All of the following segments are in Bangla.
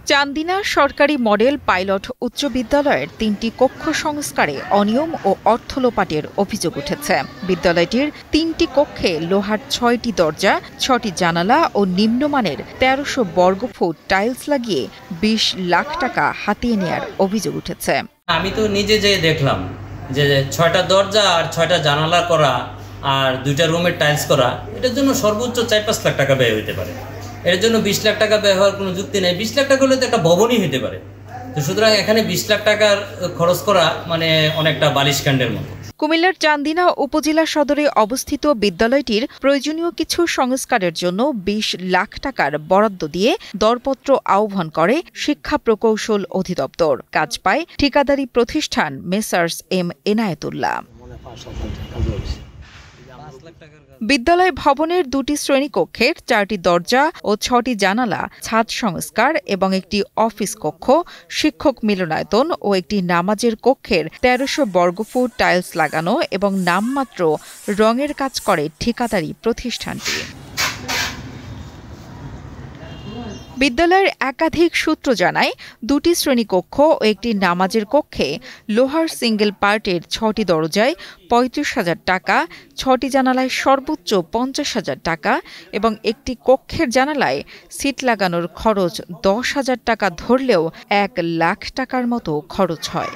চান্দিনা সরকারি মডেল পাইলট উচ্চ বিদ্যালয়ের ৩টি কক্ষ সংস্কারে অনিয়ম ও অর্থ লোপাটের অভিযোগ উঠেছে। বিদ্যালয়টির ৩টি কক্ষে লোহার ৬টি দরজা, ৬টি জানালা ও নিম্নমানের ১৩০০ বর্গফুট টাইলস লাগিয়ে ২০ লাখ টাকা হাতিয়ে নেয়ার অভিযোগ উঠেছে। আমি তো নিজে যেয়ে দেখলাম যে ৬টা দরজা আর ৬টা জানালা করা আর ২টা রুমের টাইলস করা, এটার জন্য সর্বোচ্চ ৪-৫ লাখ টাকা ব্যয় হতে পারে। এর জন্য ২০ লাখ টাকা ব্যয় হওয়ার কোনো যুক্তি নেই। ২০ লাখ টাকা হলে তো একটা ভবনই হতে পারে। তো সুতরাং এখানে ২০ লাখ টাকার খরচ করা মানে অনেকটা বালিশকাণ্ডের মতো। কুমিল্লার চান্দিনা উপজেলা সদরে অবস্থিত বিদ্যালয়টির প্রয়োজনীয় কিছু সংস্কারের জন্য ২০ লাখ টাকার বরাদ্দ দিয়ে দরপত্র আহ্বান করে শিক্ষা প্রকৌশল অধিদপ্তর। কাজ পায় ঠিকাদারি প্রতিষ্ঠান মেসার্স এম এনায়েতুল্লাহ। বিদ্যালয় ভবনের ২টি শ্রেণীকক্ষের ৪টি দরজা ও ৬টি জানালা, ছাদ সংস্কার এবং একটি অফিস কক্ষ, শিক্ষক মিলনায়তন ও একটি নামাজের কক্ষের ১৩০০ বর্গফুট টাইলস লাগানো এবং নামমাত্র রঙের কাজ করে ঠিকাদারি প্রতিষ্ঠানটি। বিদ্যালয়ের একাধিক সূত্র জানায়, ২টি শ্রেণীকক্ষ ও একটি নামাজের কক্ষে লোহার সিঙ্গেল পার্টের ৬টি দরজায় ৩৫,০০০ টাকা, ৬টি জানালায় সর্বোচ্চ ৫০,০০০ টাকা এবং একটি কক্ষের জানালায় সিট লাগানোর খরচ ১০,০০০ টাকা ধরলেও ১ লাখ টাকার মতো খরচ হয়।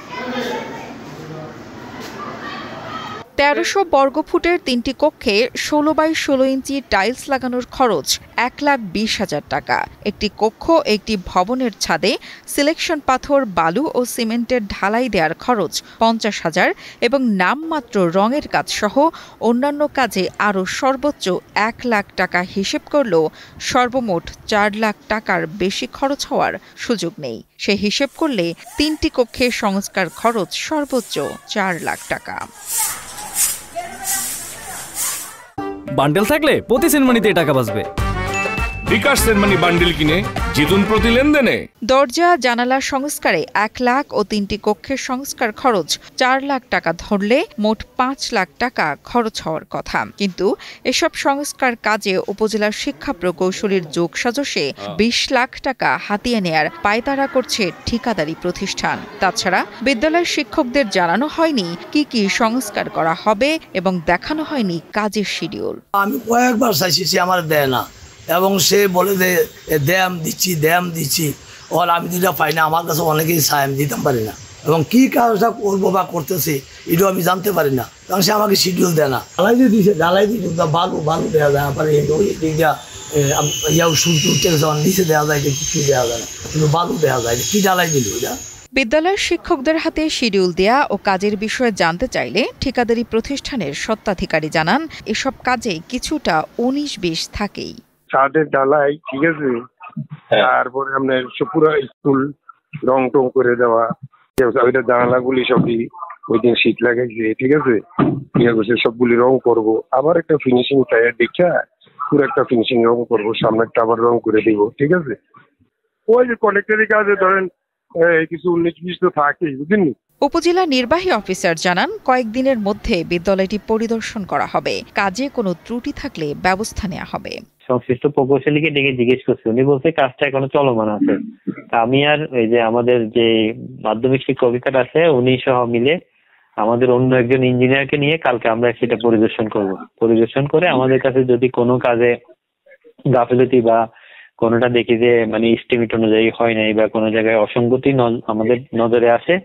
১৩০০ বর্গফুটের ৩টি কক্ষে ১৬x১৬ ইঞ্চি টাইলস লাগানোর খরচ ১,২০,০০০ টাকা। একটি কক্ষ, একটি ভবনের ছাদে সিলেকশন পাথর, বালু ও সিমেন্টের ঢালাই দেওয়ার খরচ ৫০,০০০ এবং নামমাত্র রঙের কাজ সহ অন্যান্য কাজে আরও সর্বোচ্চ ১ লাখ টাকা হিসেব করলেও সর্বমোট ৪ লাখ টাকার বেশি খরচ হওয়ার সুযোগ নেই। সে হিসেব করলে ৩টি কক্ষে সংস্কার খরচ সর্বোচ্চ ৪ লাখ টাকা। বান্ডেল থাকলে প্রতি সেনমানিতে টাকা বাঁচবে। বিকাশ সেনমানি বান্ডেল কিনে জিতুন প্রতি লেনদেনে। দরজা জানালা সংস্কারে ১ লাখ ও ৩টি কক্ষের সংস্কার খরচ ৪ লাখ টাকা ধরলে মোট ৫ লাখ টাকা খরচ হওয়ার কথা। কিন্তু এসব সংস্কার কাজে উপজেলার শিক্ষা প্রকৌশলীর যোগসাজশে ২০ লাখ টাকা হাতিয়ে নেয়ার পায়তারা করছে ঠিকাদারি প্রতিষ্ঠান। তাছাড়া বিদ্যালয়ের শিক্ষকদের জানানো হয়নি কি কি সংস্কার করা হবে এবং দেখানো হয়নি কাজের শিডিউল। আমি কয়েকবার চাইছি, আমার দেয় না এবং সে বলে যে দ্যাম দিচ্ছি ওর আমি যেটা পাই না, আমার কাছে অনেকেই চাই, আমি দিতে পারি না এবং কী কাজটা করবো বা করতেছে এটাও আমি জানতে পারি না, কারণ সে আমাকে শিডিউল দেয় না। ঢালাই দিয়ে বালু দেওয়া যায়, আবার সূর্য উঠতে নিচে দেওয়া যায়, কিছু দেওয়া যায় না, কিন্তু বালু দেওয়া যায়, কি ঢালাই দিল এটা। বিদ্যালয়ের শিক্ষকদের হাতে শিডিউল দেয়া ও কাজের বিষয়ে জানতে চাইলে ঠিকাদারি প্রতিষ্ঠানের স্বত্বাধিকারী জানান, এসব কাজে কিছুটা ১৯-২০ থাকেই। ছাদের ঢালাই, ঠিক আছে, তারপরে আপনার পুরো স্কুল রং টং করে দেওয়া, ওইটা জানালাগুলি সবই ওই দিন শীত লাগাইছে, ঠিক আছে, সবগুলি রং করব, আবার একটা ফিনিশিং টায়ার দেখা পুরো একটা ফিনিশিং রং করবো, সামনেরটা আবার রং করে দিব, ঠিক আছে। ওই যে কলেক্টরের কাজে ধরেন কিছু ১৯-২০ তো থাকেই, বুঝলেন। উপজেলা নির্বাহী অফিসার জানান, কয়েকদিনের মধ্যে বিদ্যালয়টি পরিদর্শন করা হবে, কাজে কোনো ত্রুটি থাকলে ব্যবস্থা নেওয়া হবে। সংশ্লিষ্ট প্রকৌশলীকে ডেকে জিজ্ঞেস করছি, উনি বলছে কাজটা এখনো চলমান আছে। আমি আর ওই যে আমাদের যে মাধ্যমিক শিক্ষক অফিসার আছে উনি সহ মিলে আমাদের অন্য একজন ইঞ্জিনিয়ারকে নিয়ে কালকে আমরা সেটা পরিদর্শন করব। পরিদর্শন করে আমাদের কাছে যদি কোনো কাজে গাফিলতি বা কোনোটা দেখি যে মানে এস্টিমেট অনুযায়ী হয় নাই বা কোনো জায়গায় অসঙ্গতি আমাদের নজরে আসে,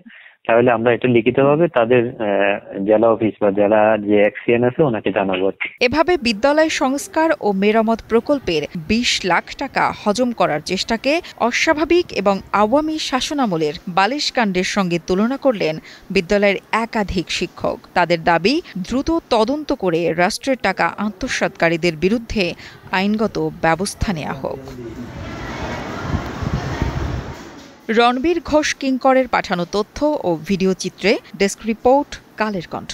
তাহলে আমরা এটা লিখিতভাবে তাদের জেলা অফিস বা জেলা যে এক্সিএন আছে ওনাকে জানাবো। এভাবে বিদ্যালয় সংস্কার ও মেরামত প্রকল্পের ২০ লাখ টাকা হজম করার চেষ্টাকে অস্বাভাবিক এবং আওয়ামী শাসনামলের বালিশকাণ্ডের সঙ্গে তুলনা করলেন বিদ্যালয়ের একাধিক শিক্ষক। তাদের দাবি, দ্রুত তদন্ত করে রাষ্ট্রের টাকা আত্মসাৎকারীদের বিরুদ্ধে আইনগত ব্যবস্থা নেওয়া হোক। রণবীর ঘোষ কিংকরের পাঠানো তথ্য ও ভিডিও চিত্রে ডেস্ক রিপোর্ট, কালের কণ্ঠ।